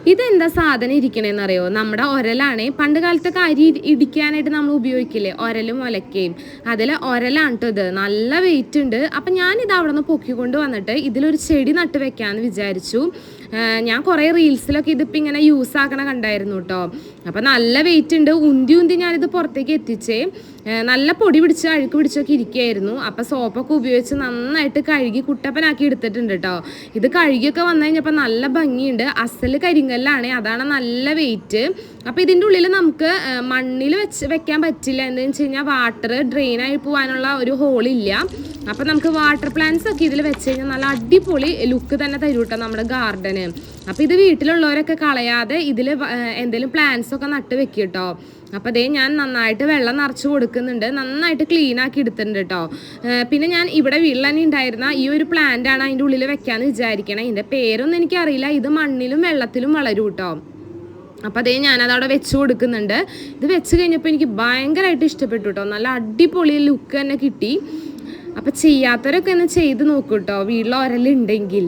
ഇതെന്താ സാധനം ഇരിക്കണേന്നറിയോ? നമ്മുടെ ഒരലാണേ. പണ്ട് കാലത്തൊക്കെ അരി ഇടിക്കാനായിട്ട് നമ്മൾ ഉപയോഗിക്കില്ലേ, ഒരലും ഒലക്കയും. അതിൽ ഒരലാണ് കേട്ടോ ഇത്. നല്ല വെയിറ്റ് ഉണ്ട്. അപ്പം ഞാനിത് അവിടെ നിന്ന് പൊക്കിക്കൊണ്ട് വന്നിട്ട് ഇതിലൊരു ചെടി നട്ട് വെക്കാമെന്ന് വിചാരിച്ചു. ഞാൻ കുറേ റീൽസിലൊക്കെ ഇതിപ്പോൾ ഇങ്ങനെ യൂസ് ആക്കണ കണ്ടായിരുന്നു കേട്ടോ. അപ്പം നല്ല വെയിറ്റ് ഉണ്ട്. ഉന്തി ഉന്തി ഞാനിത് പുറത്തേക്ക് എത്തിച്ചേ. നല്ല പൊടി പിടിച്ച് അഴുക്ക് പിടിച്ചൊക്കെ ഇരിക്കുകയായിരുന്നു. അപ്പം സോപ്പൊക്കെ ഉപയോഗിച്ച് നന്നായിട്ട് കഴുകി കുട്ടപ്പനാക്കി എടുത്തിട്ടുണ്ട് കേട്ടോ. ഇത് കഴുകിയൊക്കെ വന്നു കഴിഞ്ഞപ്പോൾ നല്ല ഭംഗിയുണ്ട്. അസല് കരിങ്കല്ലാണ്, അതാണ് നല്ല വെയിറ്റ്. അപ്പോൾ ഇതിൻ്റെ ഉള്ളിൽ നമുക്ക് മണ്ണിൽ വെക്കാൻ പറ്റില്ല. എന്താണെന്ന് വെച്ച് കഴിഞ്ഞാൽ വാട്ടർ ഡ്രെയിനായി പോകാനുള്ള ഒരു ഹോളില്ല. അപ്പോൾ നമുക്ക് വാട്ടർ പ്ലാന്റ്സ് ഒക്കെ ഇതിൽ വെച്ച് കഴിഞ്ഞാൽ നല്ല അടിപൊളി ലുക്ക് തന്നെ തരും കേട്ടോ നമ്മുടെ ഗാർഡന്. അപ്പോൾ ഇത് വീട്ടിലുള്ളവരൊക്കെ കളയാതെ ഇതിൽ എന്തെങ്കിലും പ്ലാന്റ്സ് ഒക്കെ നട്ട് വെക്കും കേട്ടോ. അപ്പോൾ അതേ ഞാൻ നന്നായിട്ട് വെള്ളം നിറച്ച് കൊടുക്കുന്നുണ്ട്. നന്നായിട്ട് ക്ലീൻ ആക്കി എടുത്തിട്ടുണ്ട് കേട്ടോ. പിന്നെ ഞാൻ ഇവിടെ വീട്ടിൽ തന്നെ ഉണ്ടായിരുന്ന ഈ ഒരു പ്ലാന്റാണ് അതിൻ്റെ ഉള്ളിൽ വെക്കാമെന്ന് വിചാരിക്കണേ. ഇതിൻ്റെ പേരൊന്നും എനിക്കറിയില്ല. ഇത് മണ്ണിലും വെള്ളത്തിലും വളരും കേട്ടോ. അപ്പോൾ അതേ ഞാനതവിടെ വെച്ച് കൊടുക്കുന്നുണ്ട്. ഇത് വെച്ച് കഴിഞ്ഞപ്പോൾ എനിക്ക് ഭയങ്കരമായിട്ട് ഇഷ്ടപ്പെട്ടു കേട്ടോ. നല്ല അടിപൊളി ലുക്ക് തന്നെ കിട്ടി. അപ്പോൾ ചെയ്യാത്തവരൊക്കെ ഒന്ന് ചെയ്ത് നോക്കൂ കേട്ടോ, വീട്ടിൽ ഒരലുണ്ടെങ്കിൽ.